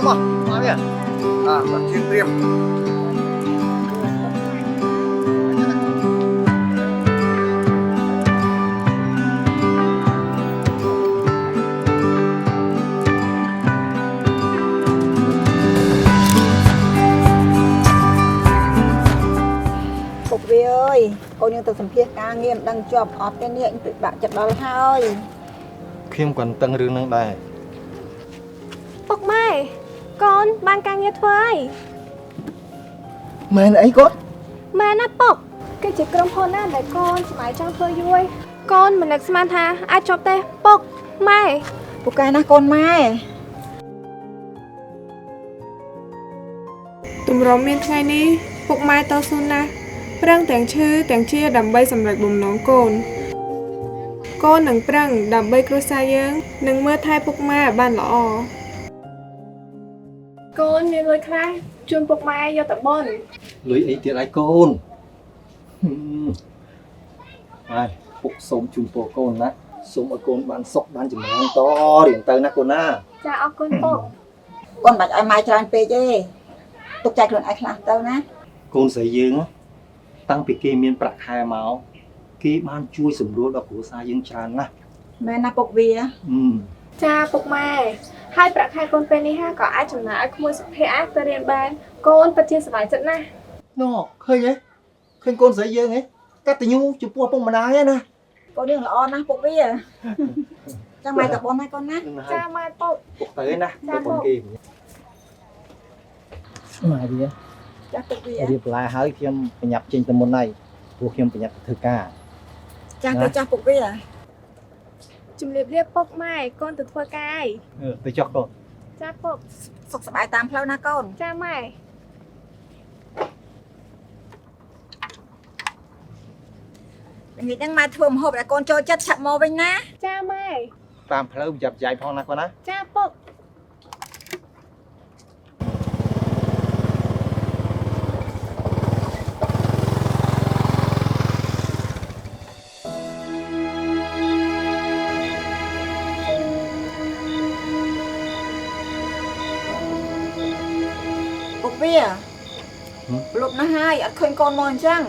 mà kìa bạn chuyên tiêm ពុកវាអើយកូនយើងទៅសម្ភាសការងារមិនដឹងជាប់អត់ទេនេះពិបាកចិត្តដល់ហើយ ខ្ញុំគាត់តឹងរឿងហ្នឹងដែរ ពុកម៉ែកូនបានការងារធ្វើហើយ មែនអីគាត់ ម៉ែណាពុកគឺជាក្រុមហ៊ុនណាដែលកូនស្ម័យចង់ធ្វើយូរកូនមិននឹកស្មានថាអាចជាប់ទេពុកម៉ែ ពូកែណាស់កូនម៉ែ ទម្រាំមានថ្ងៃនេះពុកម៉ែតស៊ូណាស់ប្រឹងទាំងឈឺទាំងជាដើម្បីសម្រេចបំណងកូនកូននឹងប្រឹងដើម្បីគ្រួសារយើងនឹងមើលថែពុកម៉ែឲ្យបានល្អកូនមានលុយខ្លះជូនពុកម៉ែយកទៅបន់ លុយអីទៀតហើយកូនហើយពុកសូមជូនពរកូនណាសូមឲ្យកូនបានសុខបានចម្រើនតរៀងទៅណាកូនណា ចាអរគុណពុក កូនមិនបាច់ឲ្យម៉ែច្រើនពេកទេទុកចែកខ្លួនឯងខ្លះទៅណា កូនស្រីយើងតាំងពីគេមានប្រាក់ខែមកគេបានជួយសម្រួលដល់គ្រួសារយើងច្រើនណាស់ មែនណាពុកវា ចាពុកម៉ែហើយប្រាក់ខែកូនពេលនេះហាក៏អាចចំណាយឲ្យក្មួយសុភ័ក្រទៅរៀនបានកូនពិតជាសប្បាយចិត្តណាស់ ណូឃើញទេឃើញកូនស្រីយើងហ៎កតញ្ញូចំពោះពុកម្ដាយណា កូនយើងល្អណាស់ពុកវាចាំម៉ែទៅបន់ហើយកូនណា ចាម៉ែពុក ពុកទៅណាទៅបងគេម៉ែវា ចាពុកវា រៀបឡាហើយខ្ញុំប្រញាប់ចេញទៅមុនហើយព្រោះខ្ញុំប្រញាប់ទៅធ្វើការ ចាទៅចាស់ពុកវា ជំរាបលាពុកម៉ែកូនទៅធ្វើការហើយ ទៅចុះកូន ចាពុក សុខសប្បាយតាមផ្លូវណាកូន ចាម៉ែ ថ្ងៃហ្នឹងម៉ែធ្វើម្ហូបឲ្យកូនចូលចិត្តឆាប់មកវិញណា ចាម៉ែ តាមផ្លូវប្រយ័ត្នប្រយែងផងណាកូនណា ចាពុក ពុកវាលុបណាស់ហើយអត់ឃើញកូនមកអញ្ចឹង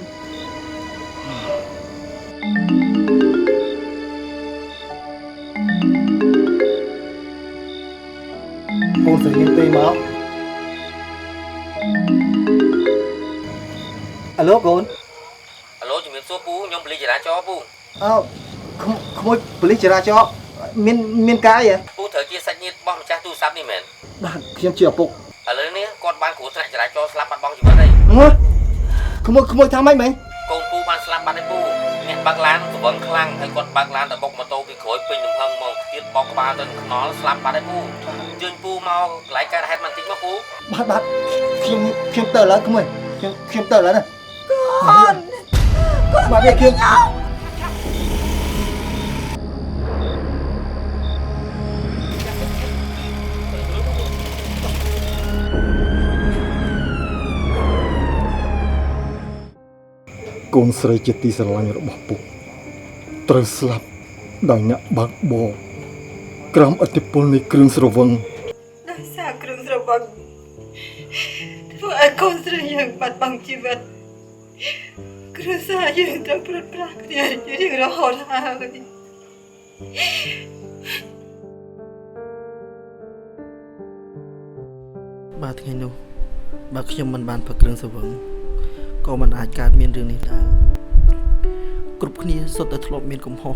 កូនស្រីយើងទេមកអាឡូកូន អាឡូជំរាបសួរពូខ្ញុំប៉ូលីសចរាចរណ៍ពូ អើក្មួយប៉ូលីសចរាចរណ៍មានការអីហ៎ ពូត្រូវជាសាច់ញាតិរបស់ម្ចាស់ទូរស័ព្ទនេះមែន បាទខ្ញុំជាឪពុក ឥឡូវនេះគាត់បានគ្រោះថ្នាក់ចរាចរណ៍ស្លាប់បាត់បង់ជីវិតហើយ ក្មួយថាម៉េចមែនក ូនពូបានស្លាប់បាត់ហើយពូអ្នកបើកឡានស្វឹងខ្លាំងហើយគាត់បើកឡានទៅបុកម៉ូតូពីក្រោយពេញទំហឹងមកទៀតបោកក្បាលទៅនឹងខ្នល់ស្លាប់បាត់ហើយពូអញ្ជើញពូមកកន្លែងកើតហេតុបន្តិចមកពូ បាទខ្ញុំទៅឡើយក្មួយខ្ញុំទៅឡើយណា កូន បាទវាខ្ញុំកូនស្រីជាទីស្រឡាញ់របស់ពុកត្រូវស្លាប់ដោយអ្នកបើកបរក្រោមឥទ្ធិពលនៃគ្រឿងស្រវឹង ដោយសារគ្រឿងស្រវឹងធ្វើឲ្យកូនស្រីយើងបាត់បង់ជីវិតគ្រួសារយើងត្រូវព្រាត់ប្រាសគ្នាជារៀងរហូតហើយ បាទថ្ងៃនោះបើខ្ញុំមិនបានផឹកគ្រឿងស្រវឹងក៏មិនអាចកើតមានរឿងនេះដែរគ្រប់គ្នាសុទ្ធតែធ្លាប់មានកំហុស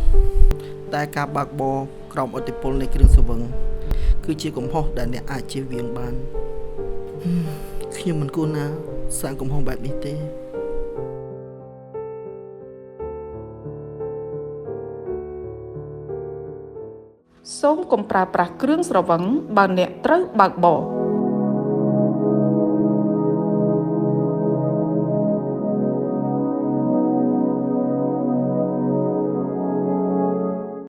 តែការបើកបរក្រោមឥទ្ធិពលនៃគ្រឿងស្រវឹងគឺជាកំហុសដែលអ្នកអាចជៀសវាងបានខ្ញុំមិនគួរណាសាងកំហុសបែបនេះទេសូមកុំប្រើប្រាស់គ្រឿងស្រវឹងបើអ្នកត្រូវបើកបរ